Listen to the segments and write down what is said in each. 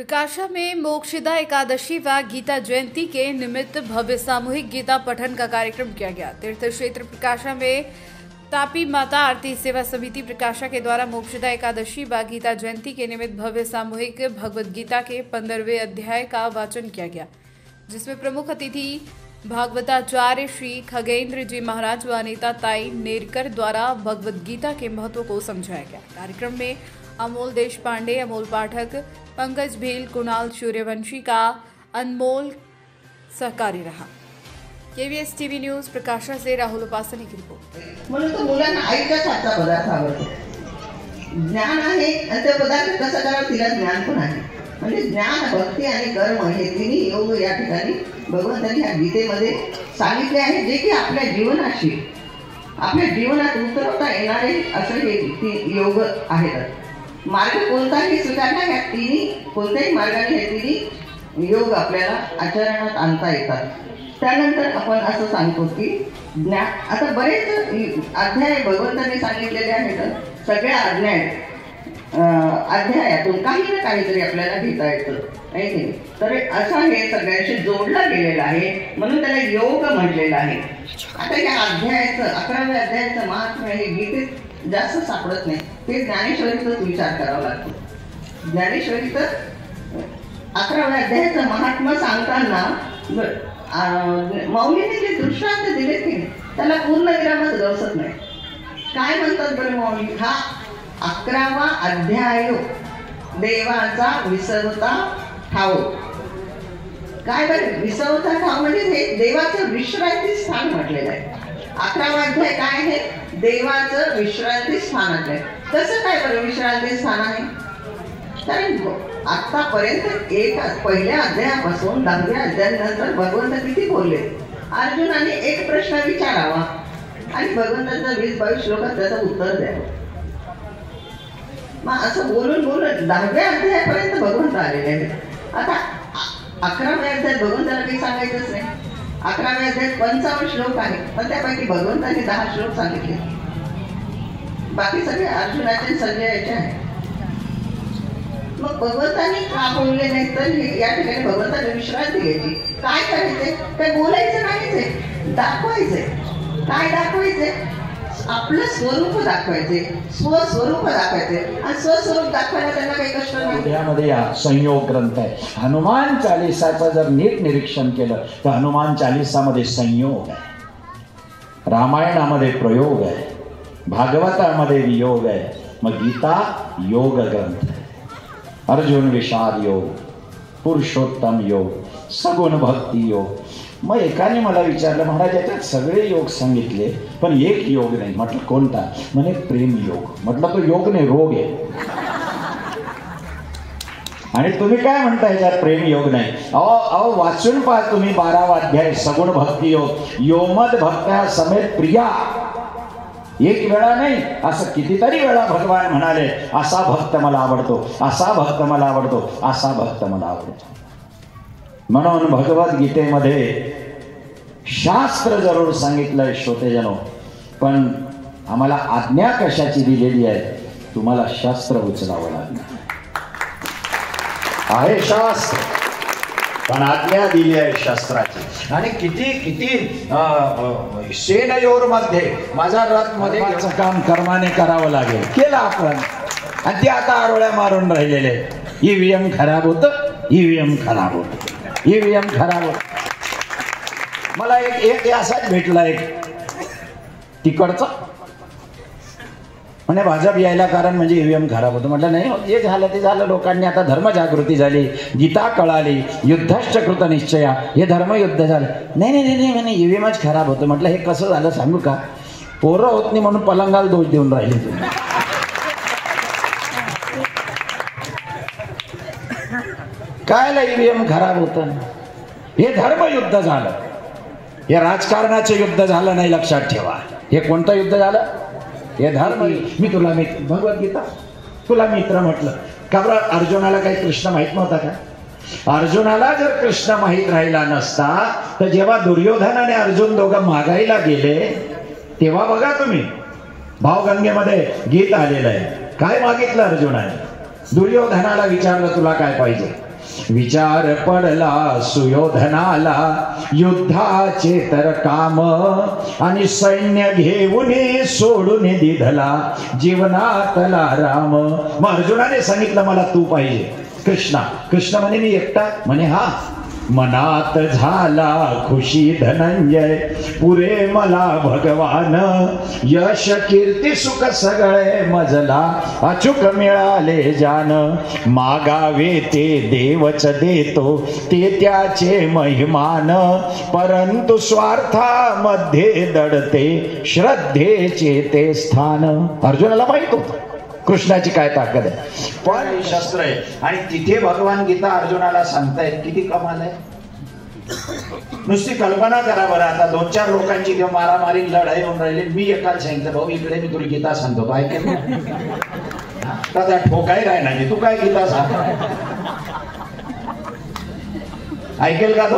प्रकाशा में मोक्षदा एकादशी व गीता जयंती के निमित्त भव्य सामूहिक गीता पठन का कार्यक्रम किया गया। तीर्थ क्षेत्र प्रकाशा में तापी माता आरती सेवा समिति प्रकाशा के द्वारा मोक्षदा एकादशी व गीता जयंती के निमित्त भव्य सामूहिक भगवद गीता के 15वें अध्याय का वाचन किया गया, जिसमें प्रमुख अतिथि भागवताचार्य श्री खगेंद्र जी महाराज व अनीता ताई नेरकर द्वारा भगवद गीता के महत्व को समझाया गया। कार्यक्रम में अमोल देश पांडे, अमोल पाठक, पंकज भील, कुणाल सूर्यवंशी का अनमोल सहकारी रहा। केवीएस टीवी न्यूज प्रकाशा से राहुल उपासनी की रिपोर्ट। म्हणून तो मुलांना आईच्या हातचा पदार्थ आवडतो। ज्ञान आहे आणि ते पदार्थ कसा करावा तिला ज्ञान पण आहे। म्हणजे ज्ञान, भक्ती आणि कर्म हे तिन्ही योग या ठिकाणी भगवंतांनी या गीतेमध्ये सांगितले आहे, जे की आपल्या जीवनाशी आपल्या जीवनात उतरवता येणारे असे हे योग आहेत। मार्ग कोणताही स्वीकारला, या तिन्ही कोणत्याही मार्गाने हे तिन्ही योग आपल्याला आचरणात आणता येतात। त्यानंतर आपण असं सांगतो की आता बरेच अध्याय भगवंतांनी सांगितलेले आहेत। सगळ्या अध्यायातून काही ना काहीतरी आपल्याला घेता येतं, आहे की नाही? तर असं हे सगळ्यांशी जोडलं गेलेलं आहे, म्हणून त्याला योग म्हटलेलं आहे। आता या अध्यायाचं 11व्या अध्यायाचं महात्म्य हे गीतेत जास्त सापडत नाही, ते ज्ञानेश्वरीतच विचार करावा लागतो। ज्ञानेश्वरीचं 11व्या अध्यायाचं महात्म्य सांगताना मौलीने जे दृष्टांत दिले की त्याला पूर्ण विरामच गवसत नाही। काय म्हणतात बरं मौली? हा 11वा अध्याय देवाचा विसवता ठाव। काय बरं विसवता ठाव म्हणजे हे देवाचं विश्रांती स्थान म्हटलेलं आहे। 11वा अध्याय काय आहे? देवाचं विश्रांती स्थान आहे। कसं काय बरं विश्रांती स्थान आहे? कारण आतापर्यंत पहिल्या अध्यायापासून 10व्या अध्यायानंतर भगवंत किती बोलले? अर्जुनाने एक प्रश्न विचारावा आणि भगवंताचं 20-22 श्लोकात त्याचं उत्तर द्यावं। मग असं बोलून बोलून 10व्या अध्यायापर्यंत भगवंत आलेले आहेत। आता 11व्या अध्यायात भगवंताला काही सांगायचंच नाही। 11व्या अध्यायात 55 श्लोक आहेत, पण त्यापैकी भगवंतांनी 10 श्लोक सांगितले, बाकी सगळे अर्जुनाचे संजयाचे आहेत। मग भगवंतांनी का बोलले नाही? तर या ठिकाणी भगवंताने विश्रांती घ्यायची। काय करायचे? काय बोलायचं नाहीच आहे, दाखवायचंय। काय दाखवायचंय? आपलं स्वरूप दाखवायचे, स्वस्वरूप दाखवायचे। आणि स्वस्वरूप दाखवायला त्यांना काही कष्ट नाही। यामध्ये संयोग ग्रंथ आहे। हनुमान चालीसाचं जर नीट निरीक्षण केलं तर हनुमान चालीसामध्ये संयोग आहे, रामायणामध्ये प्रयोग आहे, भागवतामध्ये वियोग आहे, मग गीता योग ग्रंथ आहे। अर्जुन विषाद योग, पुरुषोत्तम योग, सगुण भक्ती योग। मग एकाने मला विचारलं, महाराज याच्यात सगळे योग सांगितले पण एक योग नाही। म्हटलं कोणता? म्हणे प्रेम योग। म्हटलं तो योग नाही, रोग आहे। आणि तुम्ही काय म्हणता याच्यात प्रेम योग नाही? अहो वाचून पहा तुम्ही 12वा अध्याय सगुण भक्ती योग। योमद भक्त्या समेत प्रिया, एक वेळा नाही, असं कितीतरी वेळा भगवान म्हणाले, असा भक्त मला आवडतो, असा भक्त मला आवडतो, असा भक्त मला आवडतो। म्हणून भगवद्गीतेमध्ये शास्त्र जरूर सांगितलंय श्रोतेजनो, पण आम्हाला आज्ञा कशाची दिलेली आहे? तुम्हाला शस्त्र उचलावं लागणार आहे। शास्त्र पण आज्ञा दिली आहे शस्त्राची। आणि किती किती सेनयोर मध्ये माझा रथ मध्ये काम कर्माने करावं लागेल, केलं आपण, आणि ते आता आरोळ्या मारून राहिलेले। ईव्हीएम खराब होतं, ईव्हीएम खराब होतं, ईव्हीएम खराब होत। मला एक असाच भेटला, एक तिकडचा, म्हणजे भाजप यायला कारण म्हणजे ईव्हीएम खराब होतं। म्हटलं नाही, जे झालं ते झालं। लोकांनी आता धर्मजागृती झाली, गीता कळाली, युद्धश्च कृत निश्चया, हे धर्मयुद्ध झालं। नाही नाही नाही म्हणे ईव्हीएमच खराब होतं। म्हटलं हे कसं झालं सांगू का? पोरं होत नाही म्हणून पलंगाला दोष देऊन राहिले तुम्ही। कायला ईव्हीएम खराब होतं? हे धर्मयुद्ध झालं, हे राजकारणाचं युद्ध झालं नाही, लक्षात ठेवा। हे कोणतं युद्ध झालं? हे धर्म। मी तुला मित्र, भगवद्गीता तुला मित्र म्हटलं का बरं? अर्जुनाला काही कृष्ण माहित नव्हता का? अर्जुनाला जर कृष्ण माहित राहिला नसता तर जेव्हा दुर्योधन आणि अर्जुन दोघं मागायला गेले तेव्हा बघा तुम्ही भावगंगेमध्ये गीत आलेलं आहे। काय मागितलं अर्जुनाने? दुर्योधनाला विचारलं तुला काय पाहिजे? विचार पडला सुयोधनाला युद्धाचे तर काम आणि सैन्य घेऊन सोडून दिधला जीवनातला राम. मग अर्जुनाने सांगितलं मला तू पाहिजे. कृष्ण म्हणे मी एकटा. म्हणे हा. मनात झाला खुशी धनंजय पुरे मला भगवान यश कीर्ती सुख सगळे मजला अचूक मिळाले जान. मागावे ते देवच देतो ते त्याचे महिमान परंतु स्वार्थामध्ये दडते श्रद्धेचे ते स्थान. अर्जुनाला माहित होतं कृष्णाची काय ताकद आहे. पण शस्त्र आहे आणि तिथे भगवान गीता अर्जुनाला सांगतायत. किती कमाल आहे. नुसती कल्पना करा बरं. आता 2-4 लोकांची किंवा मारामारी लढाई होऊन राहिली. मी एकाला सांगितलं भाऊ इकडे मी तुला गीता सांगतो ऐकेल आता ठोकाय राहिला तू काय गीता सांग ऐकेल का तो.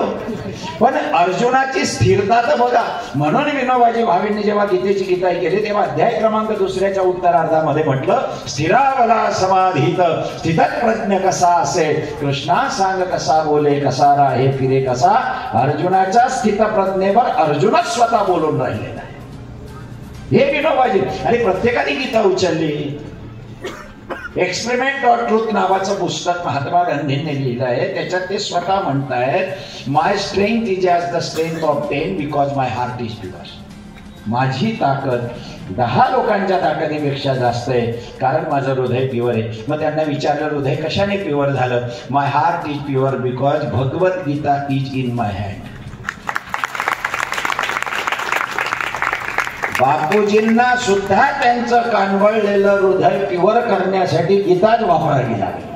पण अर्जुनाची स्थिरता तर बघा. म्हणून विनोबाजी भावेंनी जेव्हा गीतेची गीता केली तेव्हा अध्याय क्रमांक 2च्या उत्तरार्धामध्ये म्हटलं स्थिरावला समाधीत स्थितत प्रज्ञ कसा असे कृष्णा सांग कसा बोले कसा राहे फिरे कसा. अर्जुनाच्या स्थित प्रज्ञेवर अर्जुनच स्वतः बोलून राहिलेला आहे. हे विनोबाजी. आणि प्रत्येकाने गीता उचलली. एक्सपेरिमेंट ऑर ट्रूथ नावाचं पुस्तक महात्मा गांधींनी लिहिलं आहे. त्याच्यात ते स्वतः म्हणतायत my strength is as the strength of 10 because my heart is pure. माझी ताकद 10 लोकांच्या ताकदीपेक्षा जास्त आहे कारण माझं हृदय प्युअर आहे. मग त्यांना विचारलं हृदय कशाने प्युअर झालं. My heart is pure because Bhagavad Gita is in my hand. बापूजींना सुद्धा त्यांचं कानवळलेलं हृदय प्युअर करण्यासाठी गीताच वापरावी लागली.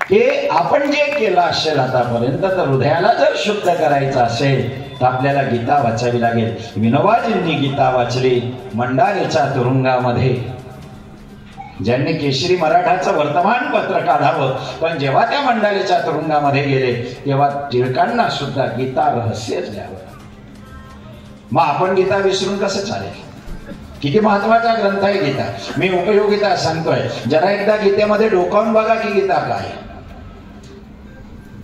ते आपण जे केलं असेल आतापर्यंत तर हृदयाला जर शुद्ध करायचं असेल तर आपल्याला गीता वाचावी लागेल. विनोबाजींनी गीता वाचली मंडालेच्या तुरुंगामध्ये. ज्यांनी केशरी मराठाचं वर्तमानपत्र काढावं पण जेव्हा त्या मंडालेच्या तुरुंगामध्ये गेले तेव्हा टिळकांना सुद्धा गीता रहस्यच द्यावं. मग आपण गीता विसरून कसं चालेल. किती महत्वाचा ग्रंथ आहे गीता. मी उपयोगिता सांगतोय. जरा एकदा गीतेमध्ये डोकावून बघा की गीता काय.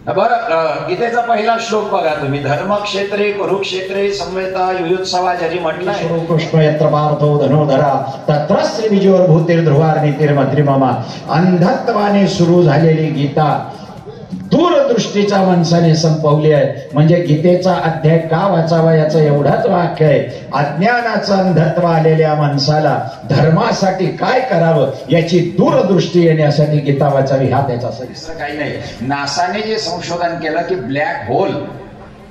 बरं गीतेचा पहिला श्लोक बघा तुम्ही. धर्मक्षेत्रे कुरुक्षेत्रे संवेता युयुत्सवा ज्याची म्हटलंय कृष्ण यत्र पार्थो धनुर्धरा तत्र श्री विजयोर भूतिर ध्रुवार नीतिर्मत्रिममा. अंधत्वाने सुरू झालेली गीता दूरदृष्टीच्या माणसाने संपवली आहे. म्हणजे गीतेचा अध्याय का वाचावा याचं एवढाच वाक्य आहे. अज्ञानाचं अंधत्व आलेल्या माणसाला धर्मासाठी काय करावं याची दूरदृष्टी येण्यासाठी गीता वाचावी हा त्याचा सविस्तर. काही नाही. नासाने जे संशोधन केलं की ब्लॅक होल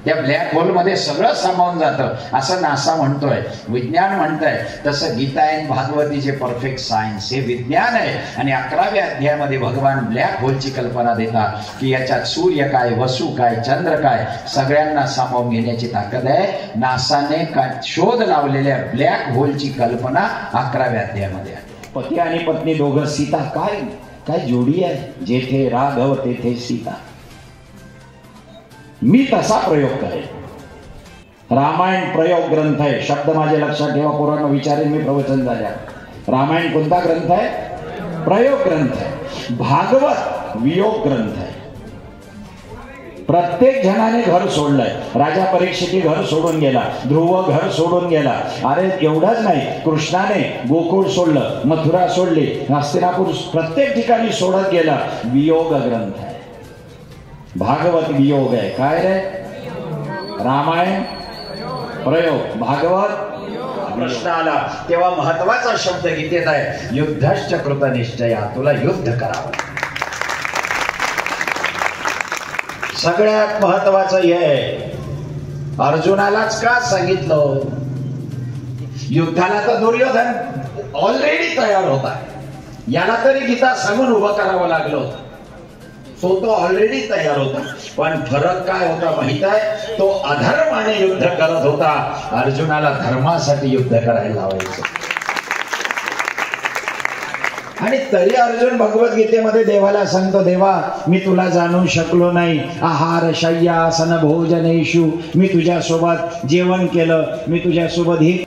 त्या ब्लॅक होल मध्ये सगळं सामावून जातं असं नासा म्हणतोय. विज्ञान म्हणतंय तसं गीता आणि भागवतीचे परफेक्ट सायन्स हे विज्ञान आहे. आणि 11व्या अध्यायामध्ये भगवान ब्लॅक होलची कल्पना देतात की याच्यात सूर्य काय वसू काय चंद्र काय सगळ्यांना सामावून घेण्याची ताकद आहे. नासाने शोध लावलेल्या ब्लॅक होलची कल्पना 11व्या अध्यायामध्ये आहे. पती आणि पत्नी दोघं. सीता काय काय जोडी आहे. जेथे राघव तेथे सीता. मी तसा प्रयोग करेन. रामायण प्रयोग ग्रंथ आहे. शब्द माझे लक्षात ठेवा. पोरांना विचारेन मी प्रवचन झाल्या. रामायण कोणता ग्रंथ आहे. प्रयोग ग्रंथ आहे. भागवत वियोग ग्रंथ आहे. प्रत्येक जणाने घर सोडलंय. राजा परीक्षिती घर सोडून गेला. ध्रुव घर सोडून गेला. अरे एवढंच नाही कृष्णाने गोकुळ सोडलं मथुरा सोडली हस्तिनापूर प्रत्येक ठिकाणी सोडत गेला. वियोग ग्रंथ आहे. भागवत वियोग आहे. काय रे. रामायण प्रयोग भागवत. प्रश्न आला तेव्हा महत्वाचा शब्द गीतेत आहे युद्धश्च कृतनिश्चया. तुला युद्ध करावं. सगळ्यात महत्वाचं हे आहे. अर्जुनालाच का सांगितलं. युद्धाला तर दुर्योधन ऑलरेडी तयार होता. याला तरी गीता सांगून उभं करावं लागलं होतं. तो ऑलरेडी तयार होता. पण फरक काय होता माहित आहे. तो अधर्माने युद्ध करत होता. अर्जुनाला धर्मासाठी युद्ध करायला लावायचं. आणि तरी अर्जुन भगवद्गीतेमध्ये देवाला सांगतो देवा मी तुला जाणू शकलो नाही. आहार शय्यासन भोजनेषु मी तुझ्यासोबत जेवण केलं. मी तुझ्यासोबत ही